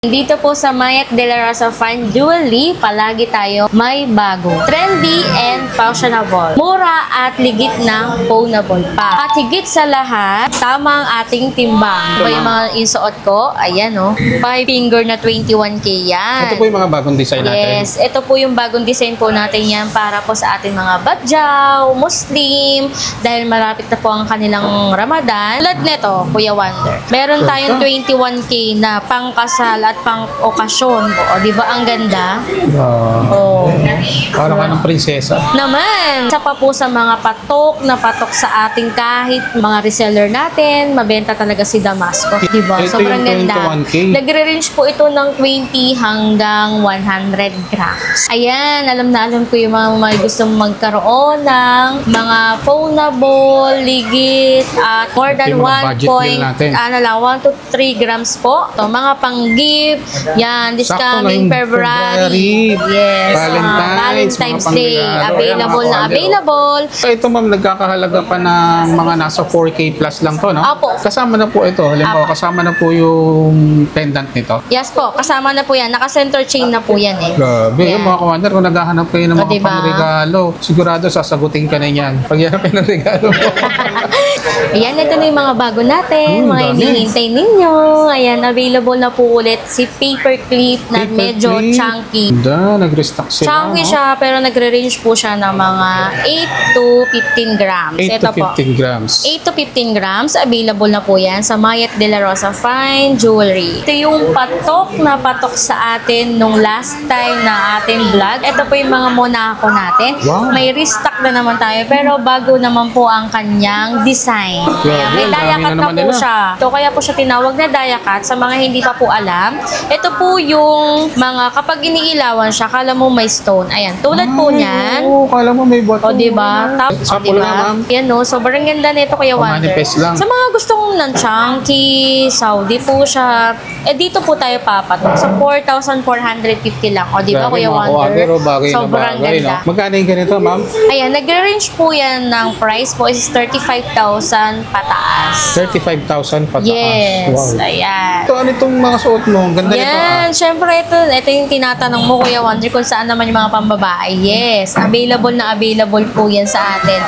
Dito po sa Mayet de la Rosa Fine Jewelry, palagi tayo may bago. Trendy and fashionable. Mura at ligit na pwnable pa. At higit sa lahat, tama ang ating timbang. Ito yung mga isuot ko. Ayan o. 5 finger na 21K yan. Ito po yung mga bagong design natin. Yes. Ito po yung bagong design po natin yan para po sa ating mga badyaw, Muslim. Dahil malapit na po ang kanilang Ramadan. Tulad nito, Kuya Wonder. Meron tayong 21K na pangkasal at pang-okasyon. O, di ba ang ganda? Oh. Parang anong prinsesa. Naman, isa pa po sa mga patok na patok sa ating kahit mga reseller natin, mabenta talaga si Damasco. Di ba? Ito Sobrang yung ganda. 21K. Nagre-range po ito ng 20 hanggang 100 grams. Ayan, alam na alam ko yung mga may gustong magkaroon ng mga pwnable, ligit, at more than 1 to 3 grams po. So, mga pang-gift, yan, this coming February. Yes, Valentine's Day. Available na available. So, ito ma'am, nagkakahalaga pa ng mga nasa 4K plus lang to, no? Opo. Kasama na po ito. Halimbawa, kasama na po yung pendant nito. Yes po, kasama na po yan. Naka-center chain na po yan eh. Grabe, yung mga commander, kung naghahanap kayo ng mga diba? Pang-regalo, sigurado sasagutin ka na yan. Pag yan ang regalo mo. Ayan, ito na yung mga bago natin. Mga hinihintay ninyo. Ayan, available na po ulit si paper clip na medyo chunky. Nag-restock sila. Chunky siya, pero nagre-range po siya ng mga 8 to 15 grams. 8 to 15 grams. 8 to 15 grams. Available na po yan sa Mayet de la Rosa Fine Jewelry. Ito yung patok na patok sa atin nung last time na ating vlog. Ito po yung mga Monaco natin. Wow. May restock na naman tayo, pero bago naman po ang kanyang design. Ayan, may dayakat na po siya. So, kaya po siya tinawag na dayakat. Sa mga hindi pa po alam, ito po yung mga kapag iniilawan siya, kala mo may stone. Ayan, tulad po niyan. Oo, kala mo may bato. O, diba? Sample na, ma'am. Yan, no? Sobrang ganda nito, Kuya Wonder. Manifest lang. Sa mga gustong ng chunky, Saudi po siya. Dito po tayo papatok. Sa 4,450 lang. O, diba, Kuya Wonder? Sobrang ganda. Magkano yung ganito, ma'am? Ayan, nag-range po yan ng price po is 35,000 pataas. 35,000 pataas. Yes. Wow. Ayan. Ito, ano itong mga suot mo? Ganda nito. Yan, syempre ito yung tinatanong mo, Kuya Wonder, kung saan naman yung mga pambabae. Yes, available na available po yan sa atin.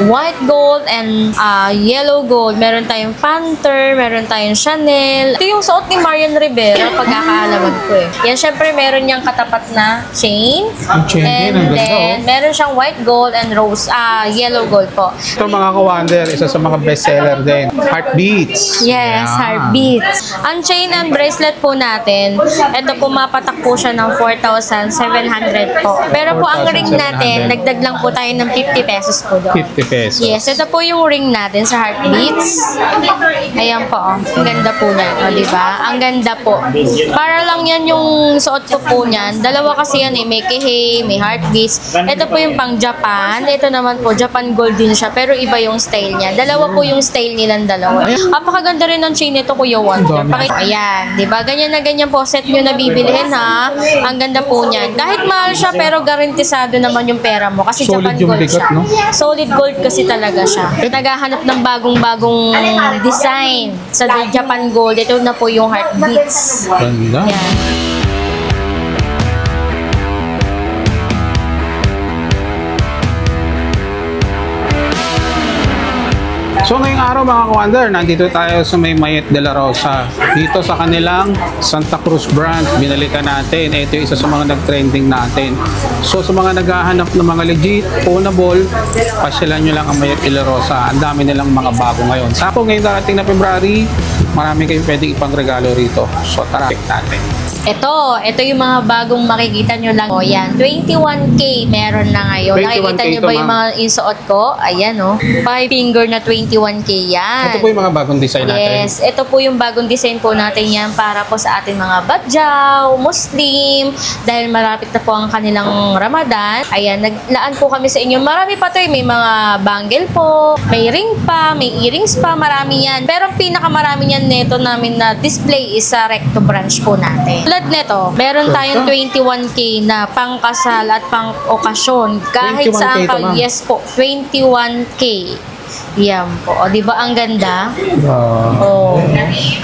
White gold and yellow gold. Meron tayong Panther, meron tayong Chanel. Ito yung suot ni Marian Rivera, pagkakaalaman ko eh. Yan, syempre meron niyang katapat na chain. And then, meron siyang white gold and rose, yellow gold po. Ito mga ka-Wonder, isa sa mga bestseller din. Heartbeats. Yes, Heartbeats. Ang chain and bracelet po natin, ito po mapatak po siya ng 4,700 po. Pero po ang ring natin, nagdag lang po tayo ng 50 pesos po doon. 50 pesos. Yes, ito po yung ring natin sa Heartbeats. Ayan po, oh. Ang ganda po niyan, oh, diba? Ang ganda po. Para lang yan yung suot ko po niyan. Dalawa kasi yan eh, may kihei, may Heartbeats. Ito po yung pang Japan. Ito naman po, Japan gold din siya, pero iba yung style niya. Dalawa po yung style nilang dalawa. Napakaganda rin ng chain nito, Kuya Wonder. Ayan, diba? Ganyan na ganyan po, set nyo na bibilihin ha. Ang ganda po niyan. Kahit mahal siya, pero garantisado naman yung pera mo. Kasi Japan gold siya. Solid gold kasi talaga siya. Naghahanap ng bagong-bagong design sa Japan gold. Ito na po yung Heartbeats. Ganda. Yan. So ngayong araw mga ka-Wonder, nandito tayo sa may Mayet de la Rosa. Dito sa kanilang Santa Cruz branch, binalikan natin. Ito yung isa sa mga nag-trending natin. So sa mga naghahanap ng mga legit, ownable, pasyalan nyo lang ang Mayet de la Rosa. Ang dami nilang mga bago ngayon. Sako ngayong darating na February, marami kayong pwedeng ipang regalo rito. So tara, check natin. Ito yung mga bagong makikita nyo lang. O yan, 21K meron na ngayon. Nakikita nyo ba yung mga isuot ko? Ayan o. 5 finger na 21K yan. Ito po yung mga bagong design natin. Yes, ito po yung bagong design po natin yan para po sa ating mga badyaw, Muslim. Dahil malapit na po ang kanilang Ramadan. Ayan, naglaan po kami sa inyo. Marami pa to eh. May mga bangle po, may ring pa, may earrings pa, marami yan. Pero ang pinakamarami yan neto namin na display is sa Recto branch po natin. Tulad neto, meron tayong 21K na pangkasal at pang-okasyon. Kahit saan ka, yes po, 21K. Yan po. O, di ba ang ganda? Wow. Oh.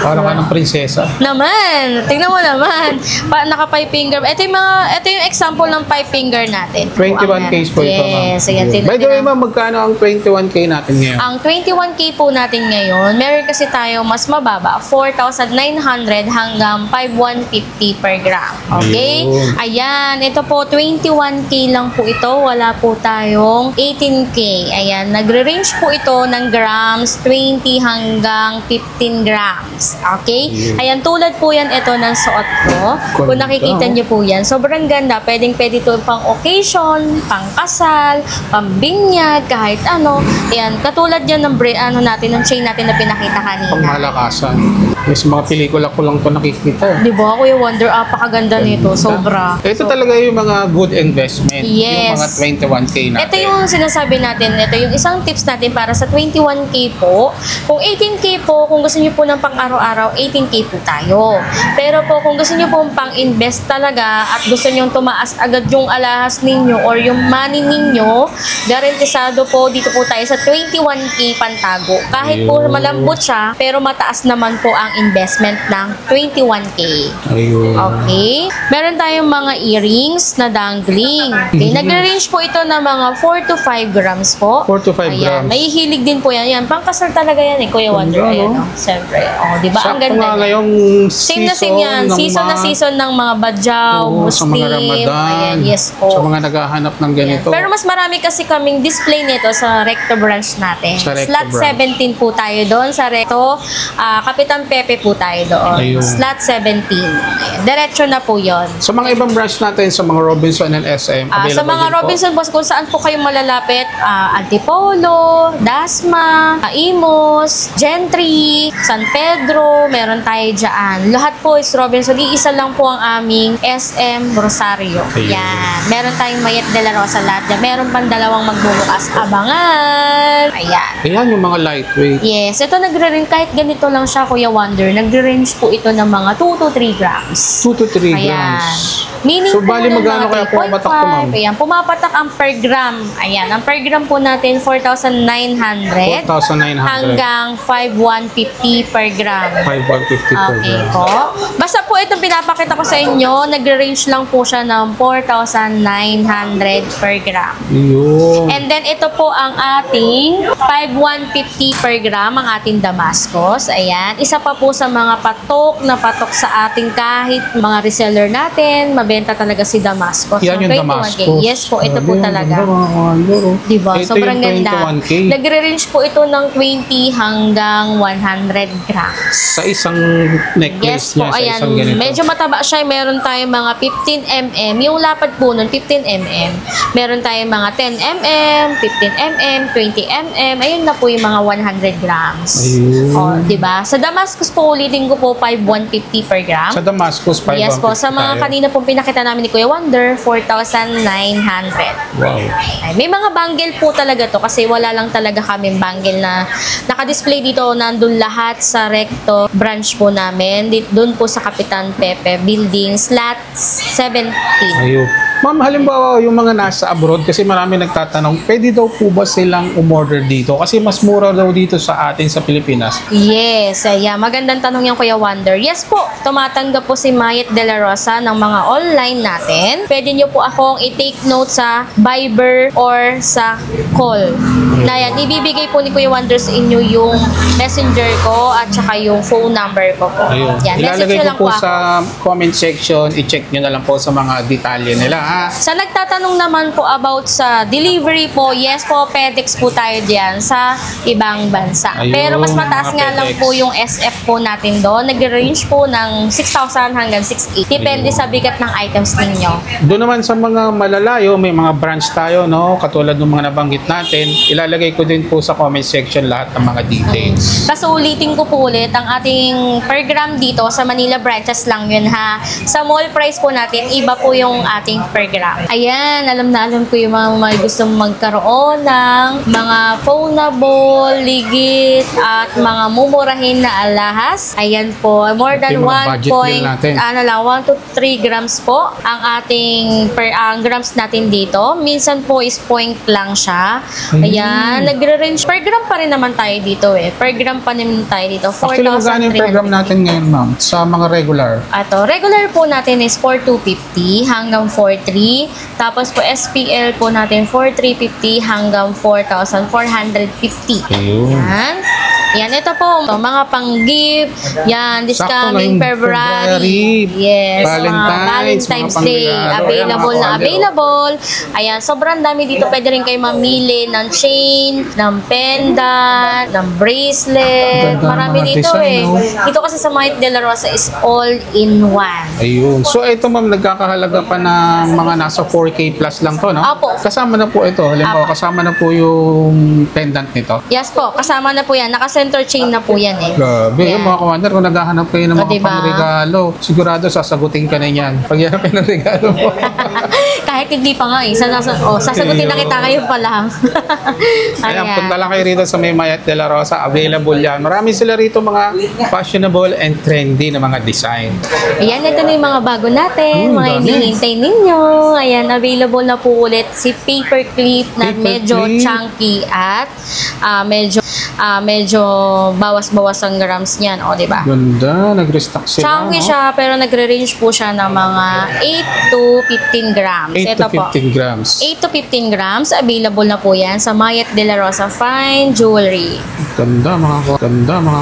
Parang ka ng prinsesa. Naman, tingnan mo naman. Naka 5 finger. Ito yung example ng 5 finger natin. 21K po ito, ma'am. Yes, ayan. By the way, ma'am, magkano ang 21K natin ngayon? Ang 21K po natin ngayon, meron kasi tayo mas mababa, 4,900 hanggang 5,150 per gram. Okay? Ayun. Ayan, ito po, 21K lang po ito. Wala po tayong 18K. Ayan, nagre-range po ito ng grams, 20 hanggang 15 grams. Okay? Ayan, tulad po yan ito ng suot ko. Kung nakikita nyo po yan, sobrang ganda. Pwede ito pang occasion, pang kasal, pambinyag, kahit ano. Ayan, katulad yan ng natin, ng chain natin na pinakita kanina. Pangmalakasan. Yes, mga pelikula ko lang ito nakikita. Di ba? Kuya Wonder, apakaganda nito. Sobra. Ito talaga yung mga good investment. Yes. Yung mga 21K natin. Ito yung sinasabi natin. Ito yung isang tips natin para sa 21K po. Kung 18K po, kung gusto niyo po ng pang-araw-araw, 18K po tayo. Pero po, kung gusto niyo po pang-invest talaga at gusto niyo tumaas agad yung alahas ninyo or yung money ninyo, garantisado po dito po tayo sa 21K pantago. Kahit po malambot siya, pero mataas naman po ang investment ng 21K. Ayun. Okay. Meron tayong mga earrings na dangling. Okay. Nagre-range po ito ng mga 4 to 5 grams po. 4 to 5 Ayan. grams. May hilig din po yan. Yan. Pangkasal talaga yan eh, Kuya Wonder. Ganda, Ayan, no? oh. Siyempre. Oh, di ba? Ang Sakto ganda nga niya. ngayong Same na same yan. Season na season ng mga badyaw, Oo, sa Muslim. mga Ramadan. Ayan, yes po. Sa mga naghahanap ng ganito. Pero mas marami kasi kaming display nito sa Recto branch natin. Sa Recto Slot branch. 17 po tayo doon sa Recto. Kapitan Pepe po tayo doon. Ayun. Slot 17. Ayan. Diretso na po yon. Sa mga ibang branch natin, sa mga Robinson and SM, Sa available mga din po. Robinson Boss, kung saan po kayo malalapit, Antipolo, Dasma, Imos, Gentry, San Pedro, meron tayo dyan. Lahat po is Robinson. Iisa lang po ang aming SM Rosario. Ayun. Yan. Meron tayong Mayet de la Rosa lahat dyan. Meron pang dalawang magbubukas. Abangan! Ayan. Ayan yung mga lightweight. Yes, ito nagre-range, kahit ganito lang siya, Kuya Wonder, nagre-range po ito ng mga 2 to 3 grams. 2 to 3 Ayan. grams. Meaning So, po bali ng magkano mga kaya pumapatak to, ma'am? 3.5. Ayan, pumapatak ang per gram. Ayan, ang per gram po natin, 4,900 4,900. hanggang 5,150 per gram. 5,150 per Okay gram. po. Basta po itong pinapakita ko sa inyo, nagre-range lang po siya ng 4,900 per gram. Yun. And then, ito po ang ating 5,150 per gram, ang ating Damascus. Ayan. Isa pa po sa mga patok na patok sa ating kahit mga reseller natin, mabenta talaga si Damascus. Yan yung 21K. Damascus. Yes po, ito po Ayun, talaga. ganda, mga kawander, oh. Diba? Ito Sobrang yung ganda. 21K. Nagre-range po ito ng 20 hanggang 100 grams. Sa isang necklace Yes po, niya, sa ayan. isang ganito. Medyo mataba siya. Meron tayong mga 15mm. Yung lapad po nun, 15mm. Meron tayong mga 10mm, 15mm, 20mm. Ayun na po yung mga 100 grams. Ayun. O, diba? Sa Damascus po, ulitin ko po, 5,150 per gram. Sa Damascus, 5,150 Yes po. Sa mga tayo. kanina pong pinakita namin ni Kuya Wonder, 4,900. Wow. Ay, may mga bangle po talaga to kasi wala lang talaga kaming bangle na naka-display dito. Nandun lahat sa Recto branch po namin. Doon po sa Kapitan Pepe Building, slot 17. Ayun. Ma'am, halimbawa yung mga nasa abroad, kasi marami nagtatanong, pwede daw po ba silang umorder dito? Kasi mas mura daw dito sa atin sa Pilipinas. Yes, yeah. Magandang tanong yan, Kuya Wonder. Yes po, tumatanggap po si Mayet de la Rosa ng mga online natin. Pwede nyo po akong i-take note sa Viber or sa call. Na yan, ibibigay po ni Kuya Wonder sa inyo yung messenger ko at saka yung phone number ko po. Ayun. Yan, message Ilalagay nyo ko lang po ako. sa comment section, i-check nyo na lang po sa mga detalye nila. Ha? Sa nagtatanong naman po about sa delivery po, yes po, FedEx po tayo diyan sa ibang bansa. Ayun, Pero mas mataas mga nga lang FedEx. po yung SF po natin doon. Nag-range po ng 6,000 hanggang 6,800. Depende sa bigat ng items ninyo. Doon naman sa mga malalayo, may mga branch tayo, no? Katulad ng mga nabanggit natin. Ilalagay ko din po sa comment section lahat ng mga details. Tapos ulitin ko po ulit, ang ating per gram dito sa Manila branches lang yun ha. Sa mall price po natin, iba po yung ating per gram. Ayan, alam na alam ko yung mga may gustong magkaroon ng mga foldable, ligit, at mga mumurahin na alahas. Ayan po, more than Yung mga 1 budget point, meal natin. 1 to 3 grams po ang ating ang grams natin dito. Minsan po is point lang siya. Ayan, nagre-range per gram pa rin naman tayo dito eh. Per gram pa naman tayo dito. Actually, magkano yung per gram 4,350. natin ngayon, ma'am? Sa mga regular? Regular po natin is 4,250 hanggang 4,3. Tapos po SPL po natin 4,350 hanggang 4,450. Ayun. Yan. Yan, ito po, mga pang-gift. Yan, this Sakto coming ngayong February. Yes, Valentine's, Valentine's mga Day. pangregalo. Available Ayan, na mga available. Ayan, sobrang dami dito. Pwede rin kayo mamili ng chain, ng pendant, ng bracelet. Ganda ng Marami mga dito design, eh. no? Dito kasi sa Mahit de la Rosa is all in one. Ayun. So, ito ma'am, nagkakahalaga pa ng mga nasa 4K plus lang to, no? Apo. Kasama na po ito. Halimbawa, kasama na po yung pendant nito. Yes po, kasama na po yan. Naka-center chain na po yan eh. Grabe, Yan. yung mga commander, kung naghahanap kayo ng O, mga diba? pangregalo, sigurado sasagutin ka na yan. Pag yan ang regalo mo. Kahit hindi pa nga eh. Sasagutin na kita kayo pa lang. Ayan, punta lang kayo rito sa may Mayat de la Rosa. Available yan. Marami sila rito mga fashionable and trendy na mga design. Ayan, ito na yung mga bago natin. Mga dami. hinihintay ninyo. Ayan, available na po ulit si paper clip na Paper medyo clip. chunky at medyo bawas-bawas ang grams niyan. O, diba? Ganda, nag-restock sila. Chunky no? siya, pero nagre-range po siya ng mga 8 to 15 grams. 8 Ito to 15 grams. 8 to 15 grams. Available na po yan sa Mayat de la Rosa Fine Jewelry. Ganda mga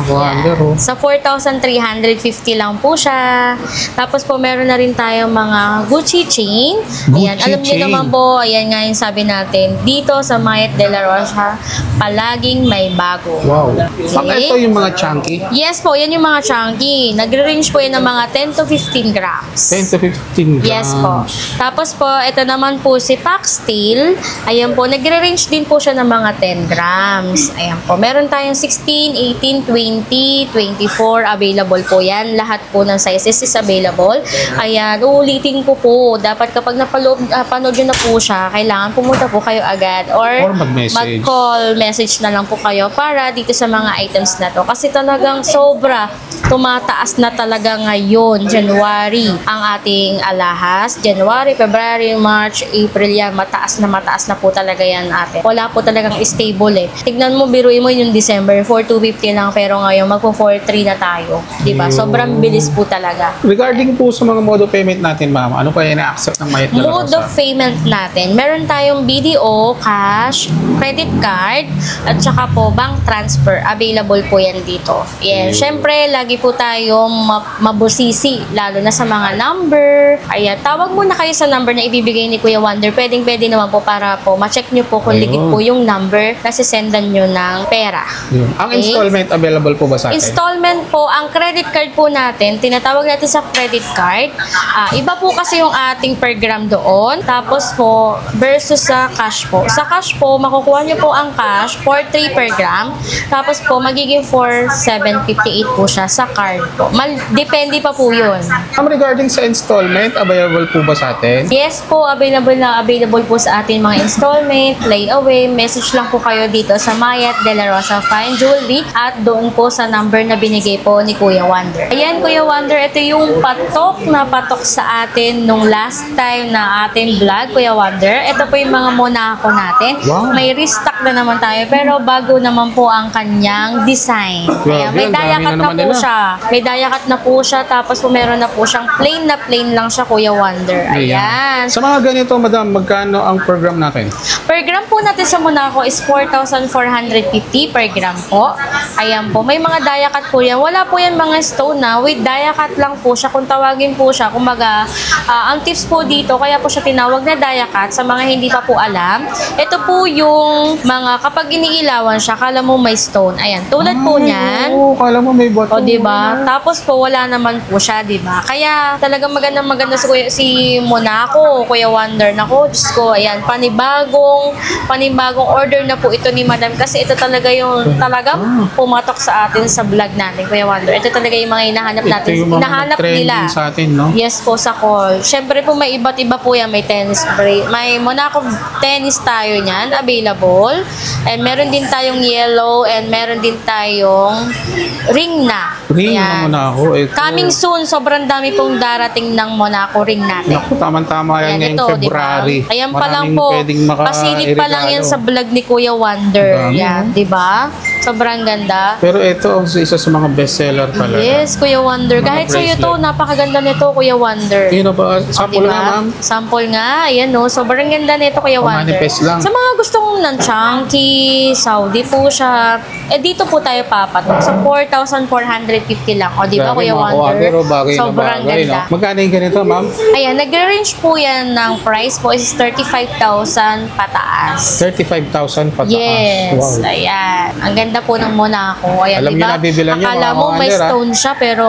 commander. Oh. Sa 4,350 lang po siya. Tapos po, meron na rin tayo mga Gucci chain. Ayan, Gucci alam niyo chain. naman po, ayan nga yung sabi natin, dito sa Mayat de la Rosa, palaging may bago. Wow. Okay. Pag ito yung mga chunky, Yes po, yan yung mga chunky. Nagre-range po yan ng mga 10 to 15 grams. 10 to 15 grams. Yes po. Tapos po, ito naman po si Pax Steel. Ayan po, nagre-range din po siya ng mga 10 grams. Ayan po. Meron tayong 16, 18, 20, 24. Available po yan. Lahat po ng sizes is available. Ayan, uulitin ko po. Dapat kapag panood nyo na po siya, kailangan pumunta po kayo agad. Or mag-message. mag-call, message na lang po kayo para dito sa mga items na to. Kasi talagang sobra tumataas na talaga ngayon, January, ang ating alahas. January, February, March, April yan, mataas na po talaga yan ate. Wala po talagang stable eh. Tignan mo, biruin mo yung December, 4,250 lang, pero ngayon magpo 4,3 na tayo. Diba? Sobrang bilis po talaga. Regarding po sa mga mode of payment natin, ma'am, ano pa yung na-accept ng Mayat de la Mode Rosa? of payment natin, meron tayong BDO, cash, credit card, at saka po bank transfer. Available po yan dito. Yes, syempre, lagi po tayong mabusisi, lalo na sa mga number. Ayan, tawag muna kayo sa number na ibibigay ni Kuya Wonder. Pwede naman po para po ma-check nyo po kung Ayun. ligit po yung number na sisendan nyo ng pera. Yun. Ang Okay. installment available po ba sa atin? Installment po, ang credit card po natin, tinatawag natin sa credit card. Iba po kasi yung ating per gram doon. Tapos po, versus sa cash po. Sa cash po, makukuha nyo po ang cash, 4,3 per gram. Tapos po, magiging 4,758 po siya sa card po. Depende pa po yun. Regarding sa installment, available po ba sa atin? Yes po, available po sa atin mga installment, layaway. Message lang po kayo dito sa Mayat de la Rosa Fine Jewelry at doon po sa number na binigay po ni Kuya Wonder. Ayan, Kuya Wonder, ito yung patok sa atin nung last time na ating vlog, Kuya Wonder. Ito po yung mga Monaco natin. Wow. May restock na naman tayo, pero bago naman po ang kanyang design. Ayan, may Grabe, ang dami dayakat na na naman po nila. siya. May dayakat na po siya, tapos po meron na po siyang plain lang siya, Kuya Wonder. Ayan. Sa mga ganito, madam, magkano ang program natin? Per gram po natin sa Monaco is 4,450 per gram po. Ayan po. May mga dayakat po yan. Wala po yan mga stone na. With dayakat lang po siya. Kung tawagin po siya. Kumbaga, ang tips po dito, kaya po siya tinawag na dayakat sa mga hindi pa po alam. Ito po yung mga kapag iniilawan siya, kala mo may stone. Ayan. Tulad po niyan. Oo, kala mo may bottom. O, diba? Tapos po, wala naman po siya, diba? Kaya, talagang maganda si Monaco, Kuya Wonder. Nako, Diyos ko, ayan, panibagong order na po ito ni Madam. Kasi ito talaga yung talagang pumatok sa atin sa vlog natin, Kuya Wonder. Ito talaga yung mga hinahanap natin. Ito yung mga Hinahanap trending nila. sa atin, no? Yes po, sa call. Siyempre po may iba't iba po yan. May tennis bracelet. May Monaco tennis tayo niyan, available. And meron din tayong yellow and meron din tayong ring na. Ring na Ayan. Monaco. Ito. Coming soon, sobrang dami pong darating ng Monaco ring natin. Naku, tamang-tama yan ngayong February. Diba? Ayan pa lang Maraming po. pwedeng Pasilip pa lang yan maka-irigalo. sa vlog ni Kuya Wonder. Dami, Yan, di ba? Sobrang ganda. Pero ito, isa sa mga bestseller talaga. Yes, Kuya Wonder. Mga Kahit sa'yo to, bracelet. napakaganda nito, Kuya Wonder. Yun na ba? Sample Diba? nga, ma'am. Sample nga. Ayan, no. Sobrang ganda nito, Kuya Wonder. Manifest lang. Sa mga gustong ng chunky, Saudi po siya. Dito po tayo papatok. Sa 4,450 lang. O, di ba, Grabe, Kuya mga Wonder? Pero bagay Sobrang na bagay, ganda. no? Magkano yung ganito, ma'am? Ayan, nagre-range po yan ng price po is 35,000 pataas. 35,000 pataas. Yes, Wow. ayan. Ang ganda po ng Monaco. Ayan, Alam niyo diba? na, bibilan niyo, Akala mga mo may Wonder, stone siya, pero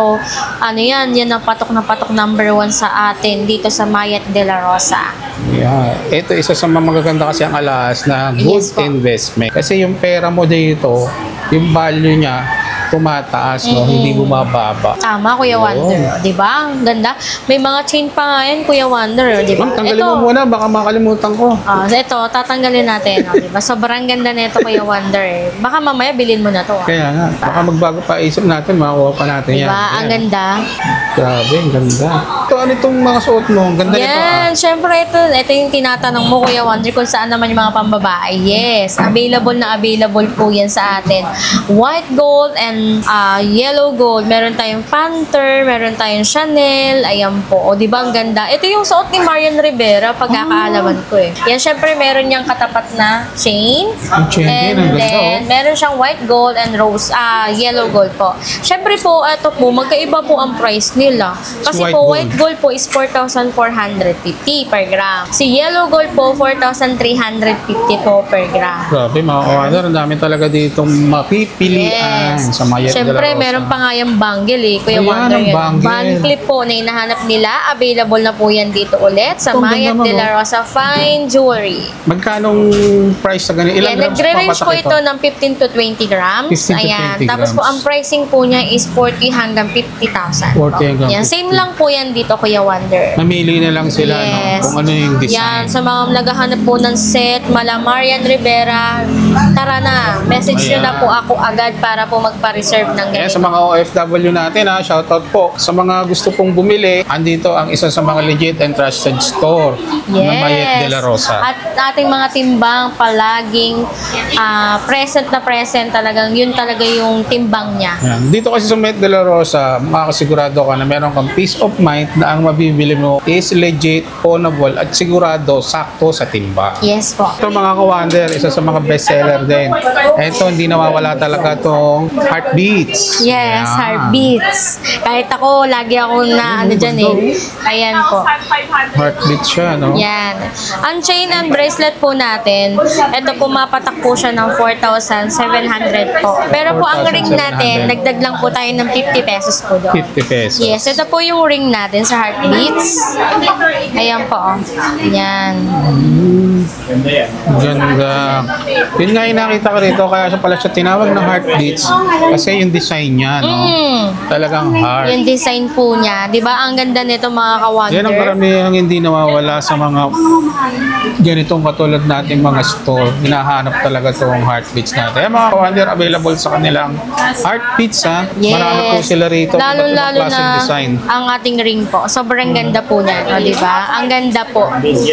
ano yan ang patok na patok number 1 sa atin dito sa Mayet de la Rosa. Yeah. Ito isa sa mga magaganda kasi ang alahas na good Yes po. investment. Kasi yung pera mo dito, yung value niya, tumataas, no? Hindi bumababa. Tama, Kuya Wonder. Di ba? Ang ganda. May mga chain pa nga yan, Kuya Wonder. Di ba? Ma'am, tanggalin mo muna, baka makalimutan ko. Ito, tatanggalin natin. Di ba? Sobrang ganda nito, Kuya Wonder. Baka mamaya bilhin mo na to. Kaya nga, baka magbago pa isip natin, makakuha pa natin Di yan. ba? Ang Ayan. ganda. Grabe, ang ganda. Ito, ano itong mga suot mo? Ang ganda nito. Yan, syempre ito yung tinatanong mo, Kuya Wonder, kung saan naman yung mga pambabae. Yes, available na available po yan sa atin. White gold and yellow gold. Meron tayong Panther, meron tayong Chanel, ayan po. O, di ba ang ganda? Ito yung suot ni Marian Rivera, pagkakaalaman ko eh. Yan, syempre meron niyang katapat na chain. Ang chain din, ang And ganda, then, meron siyang white gold and yellow gold po. Syempre po, ito po, magkaiba po ang price nila. Kasi white po, gold. white gold po is 4,450 per gram. Si yellow gold po, 4,350 po per gram. Grabe, mga kawander, ang dami talaga ditong mapipilian sa Mayet de la Siyempre, Rosa. meron pa nga yung bangle eh. Kuya Ayan, Wonder ang yan. bangle. Band clip po na hinahanap nila. Available na po yan dito ulit sa Ito, ang Mayet ganda de la naman, Rosa Fine Jewelry. Magkanong price sa ganito? Ilang Yan, grams nagre-range po papatak ito ng 15 to 20 grams. 15 to Ayan. 20 Tapos po, grams. ang pricing po niya is 40 hanggang 50,000. 40 hanggang Yan, 50. same lang po yan dito, Kuya Wonder. Namili na lang sila, Yes. no? Kung ano yung design. Yan, sa mga naghahanap po ng set, mala Marian Rivera, tara na, message nyo na po ako agad para po magpa-reserve ng Kaya ganito. sa mga OFW natin, shoutout po. Sa mga gusto pong bumili, andito ang isa sa mga legit and trusted store ng Mayet de la Rosa. At ating mga timbang palaging present talagang yun talaga yung timbang niya. Yan. Dito kasi sa Mayet de la Rosa, makakasigurado ka na meron kang peace of mind na ang mabibili mo is legit, ownable, at sigurado sakto sa timba. Yes po. Ito mga ka-wonder, isa sa mga bestseller din. Ito, hindi nawawala talaga itong Heartbeats. Yes, Yan. heartbeats. Kahit ako, lagi ako na ano dyan eh. Ayan po. Heartbeats siya, no? Yan. Ang chain and bracelet po natin, ito po mapatak po siya ng 4,700 po. Pero po ang ring 4,700. natin, nagdag lang po tayo ng 50 pesos po doon. 50 pesos. Yes, ito po yung ring natin sa Heartbeats. Ayan po. Oh. Yan. Ganda. Yun nga yung nakita ko rito, kaya siya pala siya tinawag na Heartbeats kasi yung design niya, no? Talagang heart. Yung design po niya. Di ba? Ang ganda nito mga ka-wonder. Yan ang karamihan hindi nawawala sa mga ganitong katulad natin mga store. Hinahanap talaga itong Heartbeats natin. Yan mga ka-wonder, available sa kanilang Heartbeats, ha? Yes. Marami po sila rito. Lalo-lalo Iba't ibang klaseng na design. ang ating ring po. Sobrang ganda po niya, no, di ba? Ang ganda po.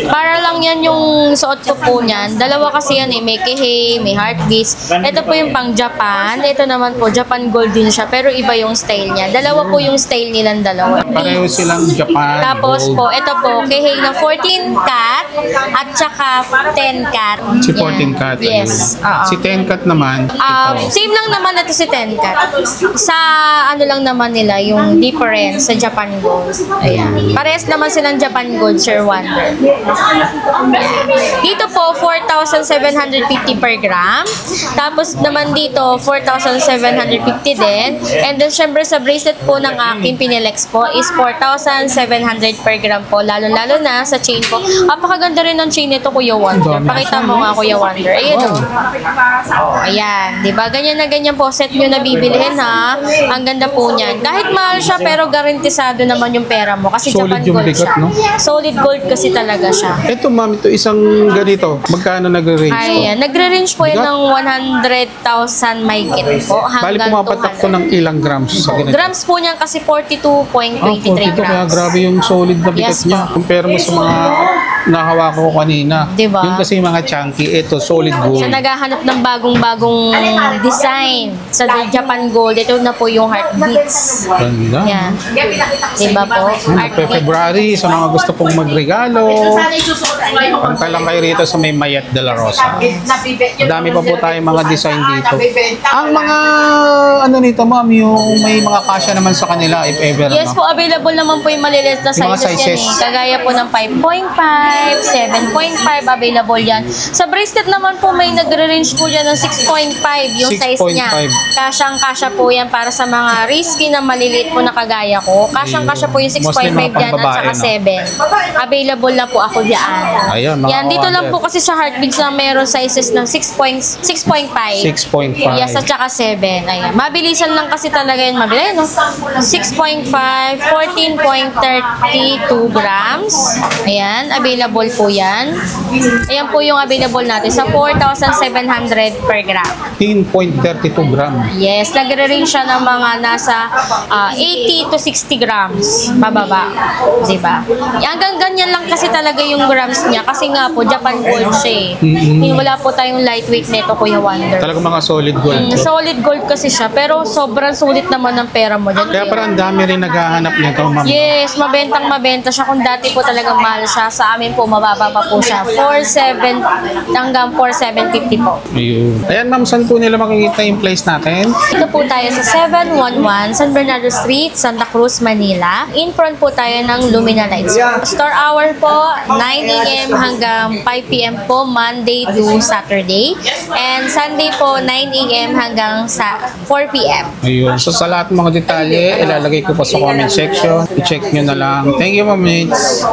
Para lang yan yung suot ko po niyan. Dalawa kasi yan eh. May kihei, may Heartbeats. Ito po yung pang Japan. Ito naman po, Japan Gold din siya. Pero iba yung style niya. Dalawa po yung style nilang dalawa. Pareho silang Japan. Tapos Gold. po, ito po, kihei na 14 cat at saka 10 cat. Si 14 cat. Yes. Oo. Si 10 cat naman. Ito. Same lang naman ito si 10 cat. Sa ano lang naman nila, yung difference sa Japan Gold. Ayan. Parehas naman silang Japan Gold, Sir Wonder. Dito po, 4,750 per gram. Tapos naman dito, 4,750 4,750 din. And then, syempre, sa bracelet po ng aking Pinilex po is 4,700 per gram po. Lalo-lalo na sa chain po. Napakaganda rin ng chain nito, Kuya Wonder. Pakita mo nga, Kuya Wonder. Ayan, o. Ayan. Diba? Ganyan na ganyan po. Set nyo na bibilihin, ha? Ang ganda po niyan. Kahit mahal siya, pero garantisado naman yung pera mo. Kasi Solid Japan yung gold bigat, siya. no? Solid gold kasi talaga siya. Ito ma'am, ito isang ganito. Magkano nagre-range to? Ayan. Nagre-range po yan Bigat? ng 100,000 mahigit po. Bali Hanggang pumapatak to 200. ng ilang grams sa ganito? Grams po niyan kasi 42.23 42, kaya grams. grabe yung solid na bigat Yes, niya. po. Compare mo sa mga nahawak ko kanina. Diba? Yung kasi mga chunky, ito solid gold. Sa naghahanap ng bagong-bagong design sa Japan Gold, ito na po yung heartbeats. Ganda. Yan. Diba po? Heartbeat. February, sa mga gusto pong magregalo, punta lang kayo rito sa may Mayet de la Rosa. Madami pa po tayong mga design dito. Ang mga, ano nito ma'am, yung may mga kasya naman sa kanila, if ever. Yes no? po, available naman po yung maliliit na Yung mga sizes yan sizes. eh. Kagaya po ng 5.5, 7.5, available yan. Sa bracelet naman po, may nagre-range po dyan ng 6.5 yung size niya. 6.5. Kasyang-kasya po yan para sa mga risky na maliliit po na kagaya ko. Kasyang-kasya po yung 6.5 Mostly mga dyan at pambabae, saka no? 7. Available lang po ako dyan. Ayan, mga Yan, dito lang kawander. po kasi sa heartbeats na meron sizes ng 6.5. 6.5. Yes, at saka 7. Ayan. Mabilisan lang kasi talaga yun. Mabilis, no? 6.5, 14.32 grams. Ayan, available po yan. Ayan po yung available natin sa 4,700 per gram. 15.32 gram. Yes, nagre-range siya ng mga nasa 80 to 60 grams pababa. Diba? Hanggang ganyan lang kasi talaga yung grams niya kasi nga po, Japan gold siya eh. Wala po tayong lightweight nito, Kuya Wonder. Talagang mga solid gold. Solid gold kasi siya, pero sobrang sulit naman ng pera mo dyan. Kaya parang dami rin naghahanap nito, ma'am. Yes, mabentang mabenta siya. Kung dati po talagang mahal siya, sa amin po mababa pa po siya. 4,700 hanggang 4,750 po. Ayun. Ayan, ma'am, saan po nila makikita yung place natin? Dito po tayo sa 711 San Bernardo Street, Santa Cruz, Manila. In front po tayo ng Lumina Lights. Store hour po, 9 a.m. hanggang 5 p.m. po, Monday to Saturday. And Sunday po, 9 a.m. hanggang sa 4 p.m. Ayun. So, sa lahat ng mga detalye, ilalagay ko po sa comment section. I-check nyo na lang. Thank you, ma'am. Mates.